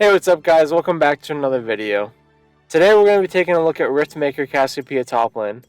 Hey, what's up guys? Welcome back to another video. Today we're going to be taking a look at Riftmaker Cassiopeia top lane.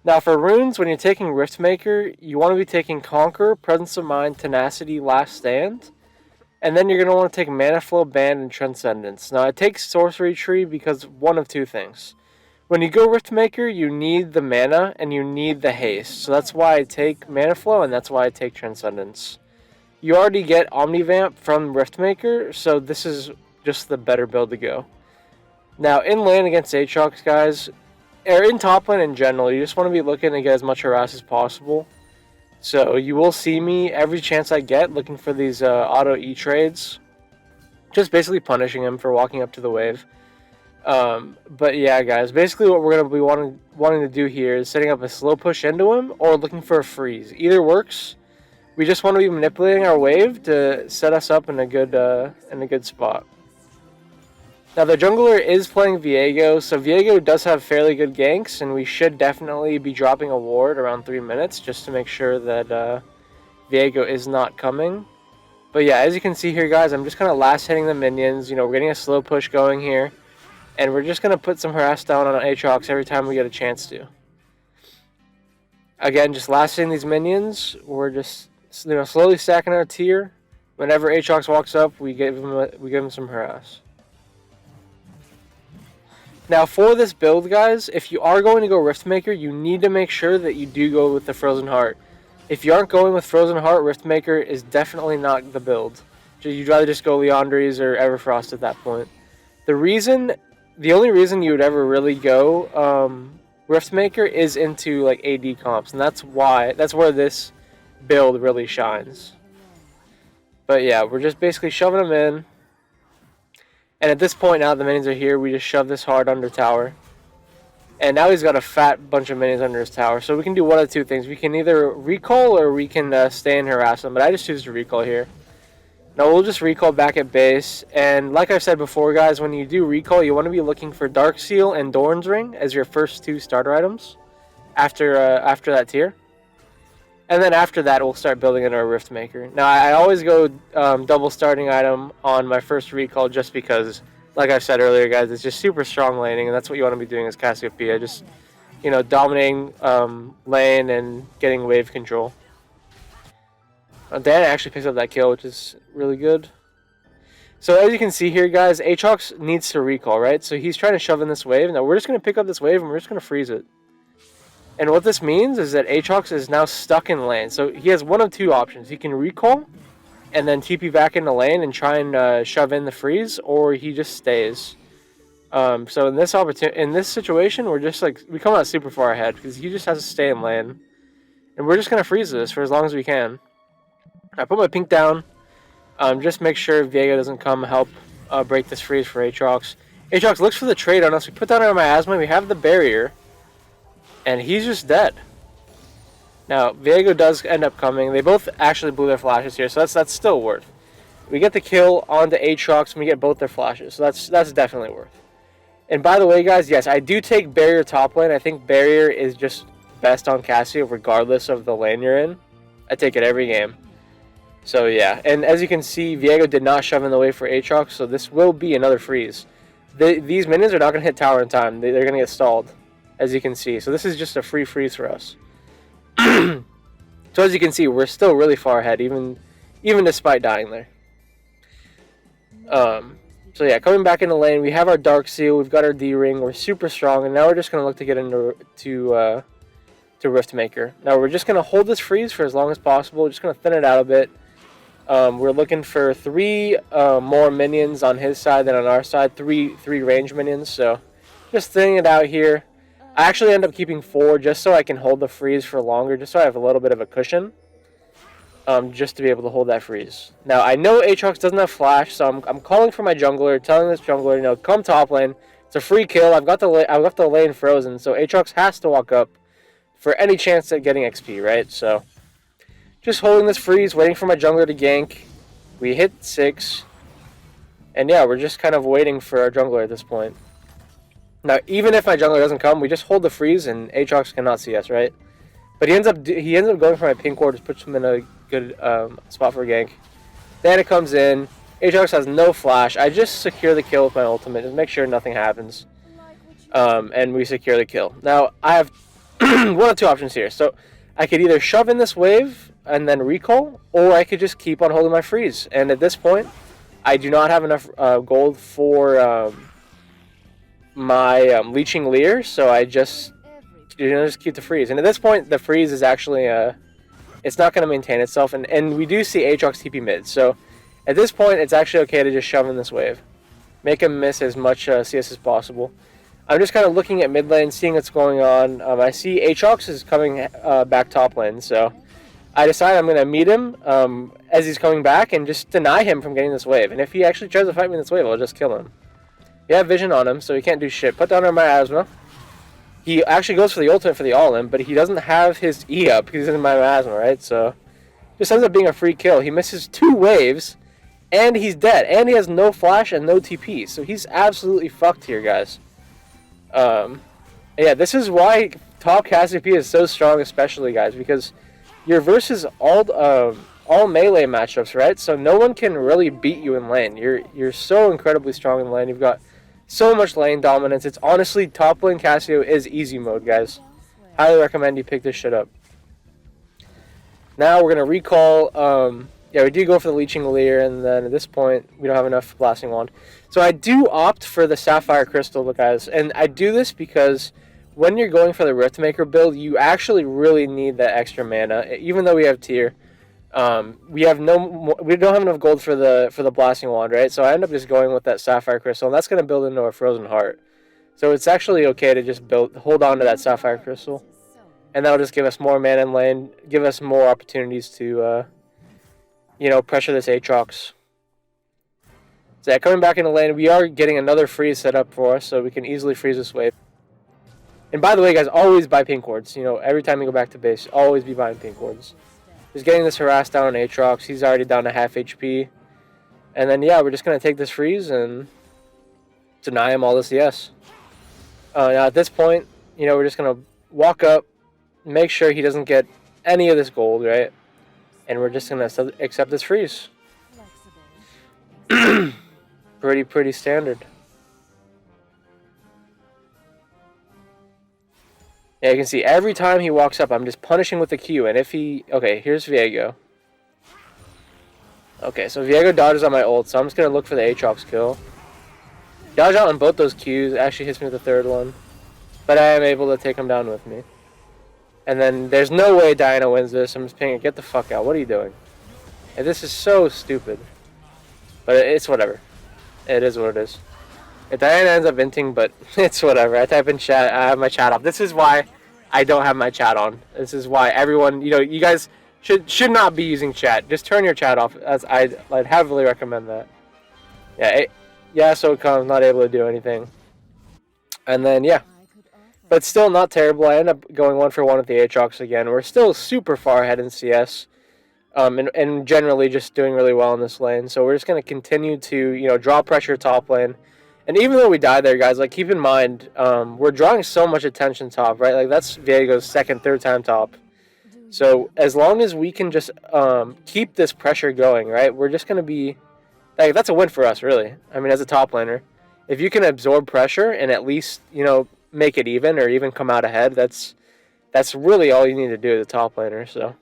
Now for runes, when you're taking Riftmaker, you want to be taking Conquer, Presence of Mind, Tenacity, Last Stand, and then you're going to want to take Mana Flow, Band, and Transcendence. Now I take Sorcery Tree because one of two things. When you go Riftmaker, you need the mana and you need the haste. So that's why I take Mana Flow and that's why I take Transcendence. You already get Omnivamp from Riftmaker, so this is just the better build to go. Now, in lane against Aatrox, guys, or in top lane in general, you just want to be looking to get as much harass as possible. So you will see me every chance I get looking for these auto E trades, just basically punishing him for walking up to the wave. But yeah, guys, basically what we're going to be wanting to do here is setting up a slow push into him or looking for a freeze. Either works. We just want to be manipulating our wave to set us up in a good spot. Now the jungler is playing Viego, so Viego does have fairly good ganks, and we should definitely be dropping a ward around 3 minutes just to make sure that Viego is not coming. But yeah, as you can see here, guys, I'm just kind of last hitting the minions. You know, we're getting a slow push going here, and we're just going to put some harass down on Aatrox every time we get a chance to. Again, just last hitting these minions. We're just slowly stacking our tier. Whenever Aatrox walks up, we give him some harass. Now for this build, guys, if you are going to go Riftmaker, you need to make sure that you do go with the Frozen Heart. If you aren't going with Frozen Heart, Riftmaker is definitely not the build. You'd rather just go Liandry's or Everfrost at that point. The only reason you would ever really go Riftmaker is into like AD comps, and that's where this build really shines. But yeah, we're just basically shoving them in. And at this point, now the minions are here, we just shove this hard under tower. And now he's got a fat bunch of minions under his tower. So we can do one of two things. We can either recall or we can stay and harass him. But I just choose to recall here. Now we'll just recall back at base. And like I've said before, guys, when you do recall, you want to be looking for Dark Seal and Doran's Ring as your first two starter items after that tier. And then after that, we'll start building in our Riftmaker. Now, I always go double starting item on my first recall just because, like I've said earlier, guys, it's just super strong laning, and that's what you want to be doing as Cassiopeia. Just, you know, dominating lane and getting wave control. Dan actually picks up that kill, which is really good. So as you can see here, guys, Aatrox needs to recall, right? So he's trying to shove in this wave. Now, we're just going to pick up this wave, and we're just going to freeze it. And what this means is that Aatrox is now stuck in lane. So he has one of two options. He can recall and then TP back into lane and try and shove in the freeze, or he just stays. So in this situation, we're just like, we come out super far ahead because he just has to stay in lane. And we're just going to freeze this for as long as we can. I put my pink down. Just make sure Viego doesn't come help break this freeze for Aatrox. Aatrox looks for the trade on us. We put down our miasma. We have the barrier. And he's just dead. Now, Viego does end up coming. They both actually blew their flashes here, so that's still worth. We get the kill onto Aatrox, and we get both their flashes, so that's definitely worth. And by the way, guys, yes, I do take Barrier top lane. I think Barrier is just best on Cassio, regardless of the lane you're in. I take it every game. So yeah, and as you can see, Viego did not shove in the way for Aatrox, so this will be another freeze. These minions are not going to hit tower in time. They're going to get stalled, as you can see. So this is just a free freeze for us. So as you can see, we're still really far ahead, even despite dying there. So yeah, coming back into lane, we have our Dark Seal, we've got our D-Ring, we're super strong, and now we're just going to look to get into to Riftmaker. Now we're just going to hold this freeze for as long as possible, just going to thin it out a bit. We're looking for 3 more minions on his side than on our side, 3 range minions, so just thinning it out here. I actually end up keeping 4 just so I can hold the freeze for longer, just so I have a little bit of a cushion, just to be able to hold that freeze. Now, I know Aatrox doesn't have flash, so I'm calling for my jungler, telling this jungler, you know, come top lane. It's a free kill. I've got the lane frozen, so Aatrox has to walk up for any chance at getting XP, right? So, just holding this freeze, waiting for my jungler to gank. We hit 6, and yeah, we're just kind of waiting for our jungler at this point. Now, even if my jungler doesn't come, we just hold the freeze, and Aatrox cannot see us, right? But he ends up going for my pink ward, which puts him in a good spot for a gank. Then it comes in. Aatrox has no flash. I just secure the kill with my ultimate. Just make sure nothing happens. And we secure the kill. Now, I have one of two options here. So, I could either shove in this wave and then recall, or I could just keep on holding my freeze. And at this point, I do not have enough gold for my Leeching Leer, so I just keep the freeze. And at this point, the freeze is actually it's not going to maintain itself, and we do see Aatrox TP mid. So at this point, it's actually okay to just shove in this wave, make him miss as much CS as possible. I'm just kind of looking at mid lane, seeing what's going on. I see Aatrox is coming back top lane, so I decide I'm going to meet him as he's coming back and just deny him from getting this wave. And if he actually tries to fight me in this wave, I'll just kill him. We have vision on him, so he can't do shit. Put down our miasma. He actually goes for the ultimate for the all-in, but he doesn't have his E up because he's in my miasma, right? So just ends up being a free kill. He misses 2 waves, and he's dead. And he has no flash and no TP, so he's absolutely fucked here, guys. Yeah, this is why top Cassiopeia is so strong, especially, guys, because you're versus all melee matchups, right? So no one can really beat you in lane. You're so incredibly strong in lane. You've got so much lane dominance. It's honestly, top lane Cassio is easy mode, guys. Highly recommend you pick this shit up. Now we're going to recall. Yeah, we do go for the Leeching Leer, and then at this point, we don't have enough Blasting Wand. So I do opt for the Sapphire Crystal, guys. And I do this because when you're going for the Riftmaker build, you actually really need that extra mana. Even though we have tier, we don't have enough gold for the Blasting Wand, right? So I end up just going with that Sapphire Crystal, and that's going to build into a Frozen Heart. So it's actually okay to just hold on to that Sapphire Crystal, and that'll just give us more mana in lane, give us more opportunities to pressure this Aatrox. So yeah, coming back into lane, we are getting another freeze set up for us, so we can easily freeze this wave. And by the way, guys, always buy pink wards. Every time you go back to base, always be buying pink wards. Just getting this harass down on Aatrox. He's already down to half HP. And then, yeah, we're just going to take this freeze and deny him all the CS. Now, at this point, we're just going to walk up, make sure he doesn't get any of this gold, right? And we're just going to accept this freeze. Pretty standard. Yeah, you can see every time he walks up, I'm just punishing with the Q. And if he... Okay, here's Viego. Okay, so Viego dodges on my ult, so I'm just going to look for the Aatrox kill. Dodge out on both those Qs. Actually hits me with the third one. But I am able to take him down with me. And then there's no way Diana wins this. I'm just pinging, get the fuck out. What are you doing? And this is so stupid. But it's whatever. It is what it is. If Diana ends up venting, but it's whatever. I type in chat, I have my chat off. This is why I don't have my chat on. This is why everyone, you guys should not be using chat. Just turn your chat off. I'd heavily recommend that. Yeah, so Khan's not able to do anything. And then, yeah. But still not terrible. I end up going 1-for-1 with the Aatrox again. We're still super far ahead in CS. And generally just doing really well in this lane. So we're just going to continue to, draw pressure top lane. And even though we die there, guys, keep in mind, we're drawing so much attention top, right? That's Viego's second, third time top. So as long as we can just keep this pressure going, right, we're just going to be... that's a win for us, really. I mean, as a top laner. If you can absorb pressure and at least, make it even or even come out ahead, that's really all you need to do as a top laner, so...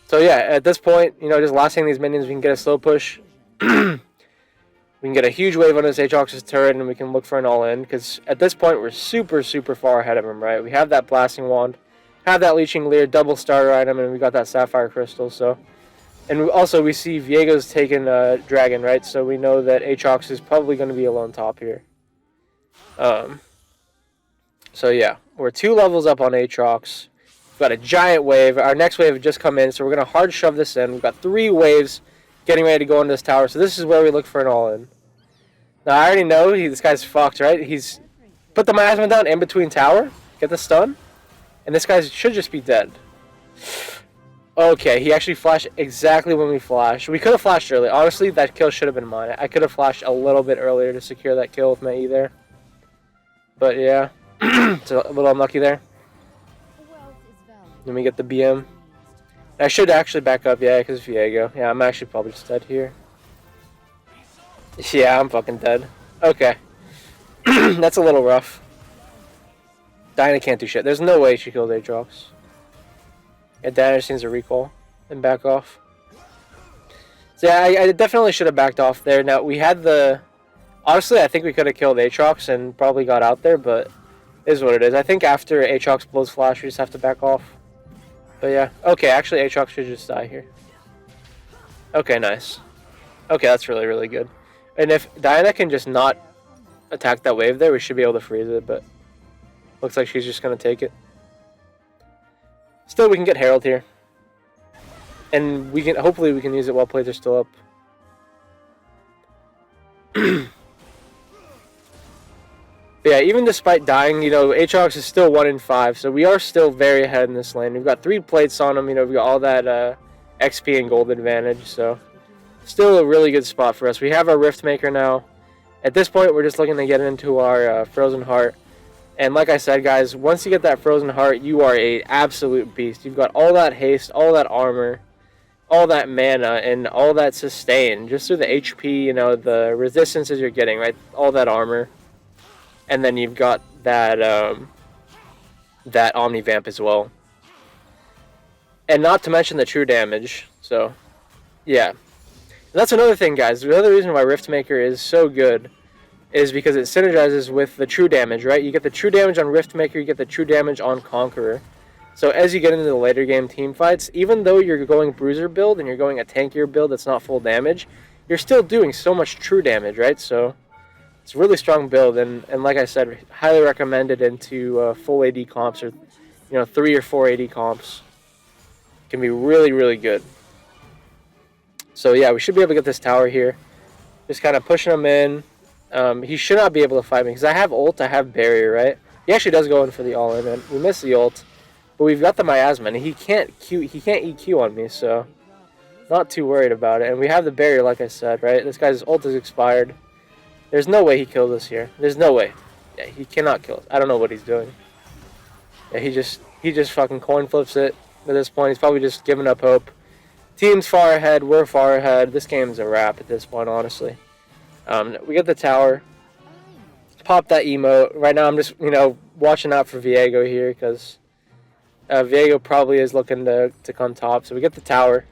So yeah, at this point, just lasting these minions, we can get a slow push. We can get a huge wave on this Aatrox's turret, and we can look for an all-in. Because at this point, we're super, super far ahead of him, right? We have that Blasting Wand, have that Leeching Leer, double starter item, and we got that Sapphire Crystal. So, and we see Viego's taking Dragon, right? So we know that Aatrox is probably going to be alone top here. So yeah, we're 2 levels up on Aatrox. We've got a giant wave. Our next wave has just come in, so we're going to hard shove this in. We've got 3 waves getting ready to go into this tower. So this is where we look for an all-in. Now, I already know this guy's fucked, right? He's put the miasma down in between tower, get the stun, and this guy should just be dead. Okay, he actually flashed exactly when we flashed. We could have flashed early. Honestly, that kill should have been mine. I could have flashed a little bit earlier to secure that kill with my E there. But yeah, it's a little unlucky there. Then we get the BM. I should actually back up, yeah, because Viego. Yeah, I'm actually probably just dead here. Yeah, I'm fucking dead. Okay. That's a little rough. Diana can't do shit. There's no way she killed Aatrox. Yeah, Diana just needs to recall and back off. So yeah, I definitely should have backed off there. Now, we had the... Honestly, I think we could have killed Aatrox and probably got out there, but it is what it is. I think after Aatrox blows Flash, we just have to back off. But yeah. Okay, actually, Aatrox should just die here. Okay, nice. Okay, that's really, really good. And if Diana can just not attack that wave there, we should be able to freeze it, but looks like she's just going to take it. Still, we can get Herald here. And we can hopefully we can use it while plays are still up. Yeah, even despite dying, you know, Aatrox is still 1 in 5, so we are still very ahead in this lane. We've got 3 plates on him, you know, we've got all that XP and gold advantage, so still a really good spot for us. We have our Riftmaker now. At this point, we're just looking to get into our Frozen Heart. And like I said, guys, once you get that Frozen Heart, you are an absolute beast. You've got all that haste, all that armor, all that mana, and all that sustain. Just through the HP, you know, the resistances you're getting, right? All that armor. And then you've got that, that Omni Vamp as well. And not to mention the true damage. So, yeah. And that's another thing, guys. The other reason why Riftmaker is so good is because it synergizes with the true damage, right? You get the true damage on Riftmaker, you get the true damage on Conqueror. So as you get into the later game team fights, even though you're going Bruiser build and you're going a tankier build that's not full damage, you're still doing so much true damage, right? So it's a really strong build, and like I said, highly recommended into full AD comps, or you know, 3 or 4 AD comps. Can be really, really good. So yeah, we should be able to get this tower here. Just kind of pushing him in. He should not be able to fight me because I have ult, I have barrier, right? He actually does go in for the all-in, and we miss the ult, but we've got the miasma, and he can't EQ on me, so not too worried about it. And we have the barrier, like I said, right? This guy's ult is expired. There's no way he killed us here. There's no way. Yeah, he cannot kill us. I don't know what he's doing. Yeah, he just fucking coin flips it at this point. He's probably just giving up hope. Team's far ahead. We're far ahead. This game's a wrap at this point, honestly. We get the tower. Pop that emote. Right now I'm just, you know, watching out for Viego here because Viego probably is looking to come top. So we get the tower.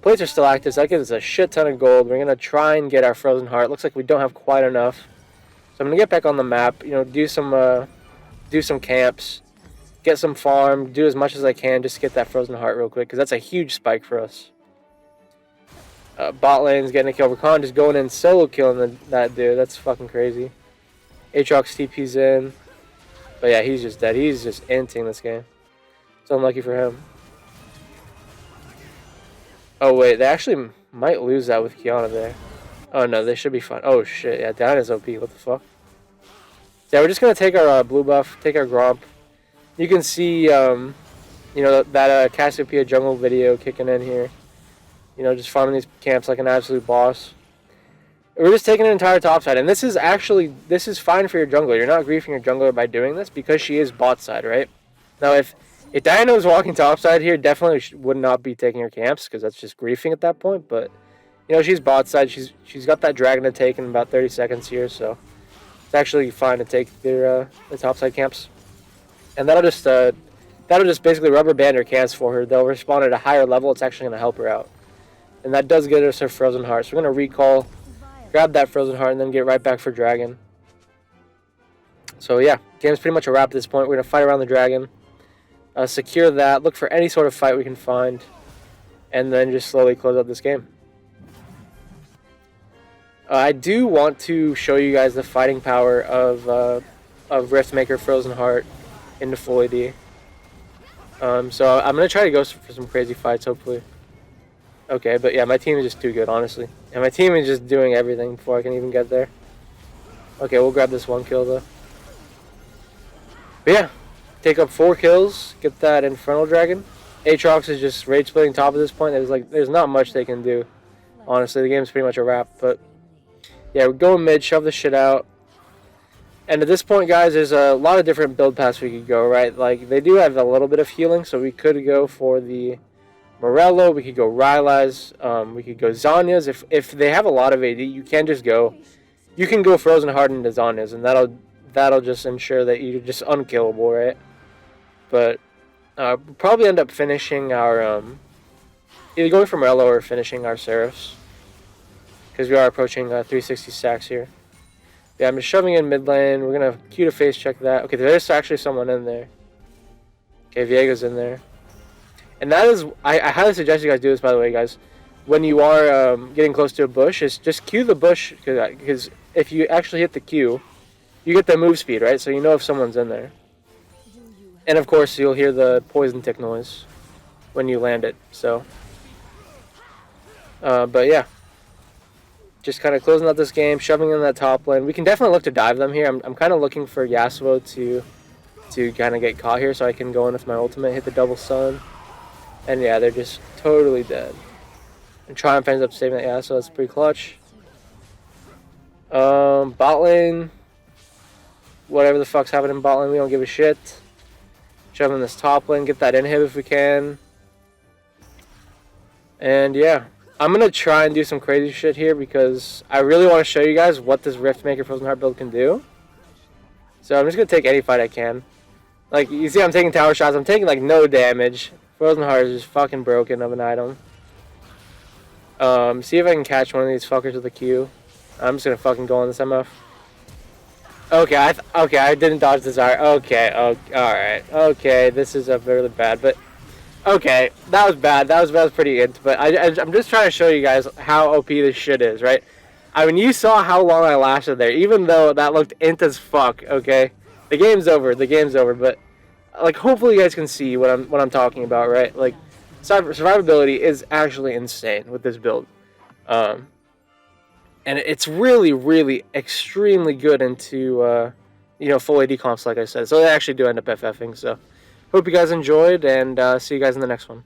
Plates are still active, so that gives us a shit ton of gold. We're going to try and get our Frozen Heart. Looks like we don't have quite enough. So I'm going to get back on the map, you know, do some camps, get some farm, do as much as I can just to get that Frozen Heart real quick, because that's a huge spike for us. Bot lane's getting a kill. Rakan just going in solo killing that dude. That's fucking crazy. Aatrox TP's in. But yeah, he's just dead. He's just inting this game. It's unlucky for him. Oh wait, they actually might lose that with Kiana there. Oh no, they should be fine. Oh shit, yeah, Diana's OP. What the fuck? So yeah, we're just gonna take our blue buff, take our Gromp. You can see, you know, that Cassiopeia jungle video kicking in here. You know, just farming these camps like an absolute boss. We're just taking an entire top side, and this is fine for your jungler. You're not griefing your jungler by doing this because she is bot side, right? Now, if Diana was walking top side here, definitely would not be taking her camps because that's just griefing at that point. But you know, she's bot side. She's got that dragon to take in about 30 seconds here, so it's actually fine to take the top side camps, and that'll just basically rubber band her camps for her. They'll respawn at a higher level. It's actually going to help her out. And that does get us her Frozen Heart. So we're going to recall, grab that Frozen Heart, and then get right back for Dragon. So yeah, game's pretty much a wrap at this point. We're going to fight around the Dragon. Secure that. Look for any sort of fight we can find. And then just slowly close out this game. I do want to show you guys the fighting power of Riftmaker Frozen Heart into full AD. So I'm going to try to go for some crazy fights, hopefully. Okay, but yeah, my team is just too good, honestly. And my team is just doing everything before I can even get there. Okay, we'll grab this 1 kill, though. But yeah, take up 4 kills, get that Infernal Dragon. Aatrox is just rage splitting top at this point. There's not much they can do. Honestly, the game's pretty much a wrap. But yeah, we're going mid, shove this shit out. And at this point, guys, there's a lot of different build paths we could go, right? Like, they do have a little bit of healing, so we could go for the Morello. We could go Rylai's. We could go Zanya's. If they have a lot of AD, you can just go. You can go Frozen Heart into Zanya's, and that'll just ensure that you're just unkillable, right? But we'll probably end up finishing our either going for Morello or finishing our Seraphs, because we are approaching 360 stacks here. Yeah, I'm just shoving in mid lane. We're gonna Q to face check that. Okay, there's actually someone in there. Okay, Viego's in there. And that is, I highly suggest you guys do this, by the way, guys. When you are getting close to a bush, is just Q the bush, because if you actually hit the Q, you get the move speed, right? So you know if someone's in there. And of course, you'll hear the poison tick noise when you land it. So, but yeah, just kind of closing out this game, shoving in that top lane. We can definitely look to dive them here. I'm kind of looking for Yasuo to kind of get caught here, so I can go in with my ultimate, hit the double stun, and yeah, they're just totally dead. And Triumph ends up saving that Yasuo. That's pretty clutch. Bot lane, whatever the fuck's happening in bot lane, we don't give a shit. Shove in this top lane, get that inhib if we can. And yeah, I'm going to try and do some crazy shit here because I really want to show you guys what this Riftmaker Frozen Heart build can do. So I'm just going to take any fight I can. Like, you see I'm taking tower shots, I'm taking like no damage. Frozen Heart is just fucking broken of an item. See if I can catch one of these fuckers with a Q. I'm just going to fucking go on this MF. Okay, I didn't dodge the Desire. Okay, alright. Okay, this is really bad, but... Okay, that was bad. That was pretty good, but I'm just trying to show you guys how OP this shit is, right? I mean, you saw how long I lasted there, even though that looked int as fuck, okay? The game's over, but... Like, hopefully you guys can see what I'm talking about, right? Like, survivability is actually insane with this build. And it's really, really extremely good into, you know, full AD comps, like I said. So they actually do end up FFing. So hope you guys enjoyed, and see you guys in the next one.